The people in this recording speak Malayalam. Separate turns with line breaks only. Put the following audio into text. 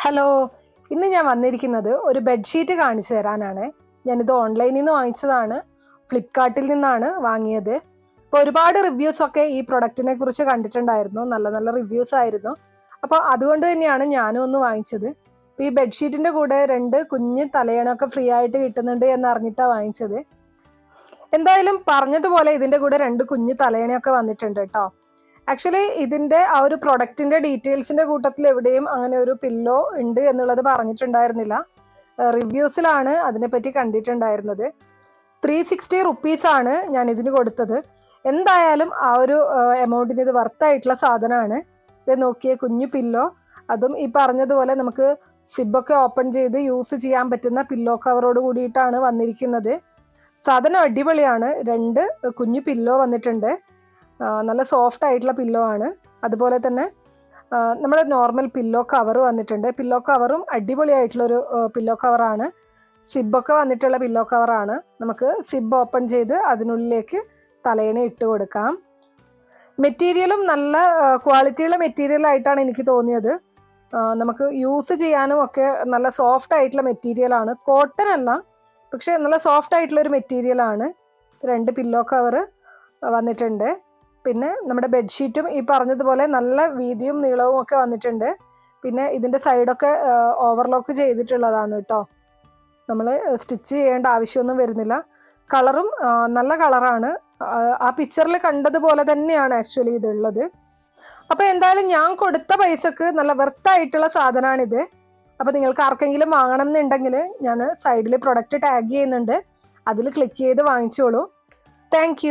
ഹലോ, ഇന്ന് ഞാൻ വന്നിരിക്കുന്നത് ഒരു ബെഡ്ഷീറ്റ് കാണിച്ചു തരാനാണ്. ഞാനിത് ഓൺലൈനിൽ നിന്ന് വാങ്ങിച്ചതാണ്, ഫ്ലിപ്കാർട്ടിൽ നിന്നാണ് വാങ്ങിയത്. അപ്പോൾ ഒരുപാട് റിവ്യൂസൊക്കെ ഈ പ്രൊഡക്റ്റിനെ കുറിച്ച് കണ്ടിട്ടുണ്ടായിരുന്നു, നല്ല നല്ല റിവ്യൂസ് ആയിരുന്നു. അപ്പോൾ അതുകൊണ്ട് തന്നെയാണ് ഞാനും ഒന്ന് വാങ്ങിച്ചത്. അപ്പോൾ ഈ ബെഡ്ഷീറ്റിൻ്റെ കൂടെ 2 കുഞ്ഞ് തലയണയൊക്കെ ഫ്രീ ആയിട്ട് കിട്ടുന്നുണ്ട് എന്നറിഞ്ഞിട്ടാണ് വാങ്ങിച്ചത്. എന്തായാലും പറഞ്ഞതുപോലെ ഇതിൻ്റെ കൂടെ 2 കുഞ്ഞ് തലയണയൊക്കെ വന്നിട്ടുണ്ട് കേട്ടോ. ആക്ച്വലി ഇതിൻ്റെ ആ ഒരു പ്രൊഡക്റ്റിൻ്റെ ഡീറ്റെയിൽസിൻ്റെ കൂട്ടത്തിൽ എവിടെയും അങ്ങനെ ഒരു പില്ലോ ഉണ്ട് എന്നുള്ളത് പറഞ്ഞിട്ടുണ്ടായിരുന്നില്ല. റിവ്യൂസിലാണ് അതിനെപ്പറ്റി കണ്ടിട്ടുണ്ടായിരുന്നത്. 360 റുപ്പീസാണ് ഞാൻ ഇതിന് കൊടുത്തത്. എന്തായാലും ആ ഒരു എമൗണ്ടിന് ഇത് വർത്തായിട്ടുള്ള സാധനമാണ്. ഇത് നോക്കിയ കുഞ്ഞു പില്ലോ, അതും ഈ പറഞ്ഞതുപോലെ നമുക്ക് സിബൊക്കെ ഓപ്പൺ ചെയ്ത് യൂസ് ചെയ്യാൻ പറ്റുന്ന പില്ലോ കവറോട് കൂടിയിട്ടാണ് വന്നിരിക്കുന്നത്. സാധനം അടിപൊളിയാണ്. 2 കുഞ്ഞു പില്ലോ വന്നിട്ടുണ്ട്. നല്ല സോഫ്റ്റ് ആയിട്ടുള്ള പില്ലോ ആണ്. അതുപോലെ തന്നെ നമ്മുടെ നോർമൽ പില്ലോ കവർ വന്നിട്ടുണ്ട്. പില്ലോ കവറും അടിപൊളിയായിട്ടുള്ളൊരു പില്ലോ കവറാണ്. സിബൊക്കെ വന്നിട്ടുള്ള പില്ലോ കവറാണ്. നമുക്ക് സിബ് ഓപ്പൺ ചെയ്ത് അതിനുള്ളിലേക്ക് തലയണ ഇട്ട് കൊടുക്കാം. മെറ്റീരിയലും നല്ല ക്വാളിറ്റിയുള്ള മെറ്റീരിയലായിട്ടാണ് എനിക്ക് തോന്നിയത്. നമുക്ക് യൂസ് ചെയ്യാനും ഒക്കെ നല്ല സോഫ്റ്റ് ആയിട്ടുള്ള മെറ്റീരിയലാണ്. കോട്ടൺ അല്ല, പക്ഷേ നല്ല സോഫ്റ്റ് ആയിട്ടുള്ളൊരു മെറ്റീരിയലാണ്. 2 പില്ലോ കവർ വന്നിട്ടുണ്ട്. പിന്നെ നമ്മുടെ ബെഡ്ഷീറ്റും ഈ പറഞ്ഞതുപോലെ നല്ല വീതിയും നീളവും ഒക്കെ വന്നിട്ടുണ്ട്. പിന്നെ ഇതിൻ്റെ സൈഡൊക്കെ ഓവർലോക്ക് ചെയ്തിട്ടുള്ളതാണ് കേട്ടോ. നമ്മൾ സ്റ്റിച്ച് ചെയ്യേണ്ട ആവശ്യമൊന്നും വരുന്നില്ല. കളറും നല്ല കളറാണ്. ആ പിക്ചറിൽ കണ്ടതുപോലെ തന്നെയാണ് ആക്ച്വലി ഇതുള്ളത്. അപ്പോൾ എന്തായാലും ഞാൻ കൊടുത്ത പൈസക്ക് നല്ല വെർത്തായിട്ടുള്ള സാധനമാണിത്. അപ്പോൾ നിങ്ങൾക്ക് ആർക്കെങ്കിലും വാങ്ങണം എന്നുണ്ടെങ്കിൽ ഞാൻ സൈഡിൽ പ്രൊഡക്റ്റ് ടാഗ് ചെയ്യുന്നുണ്ട്, അതിൽ ക്ലിക്ക് ചെയ്ത് വാങ്ങിച്ചോളൂ. താങ്ക്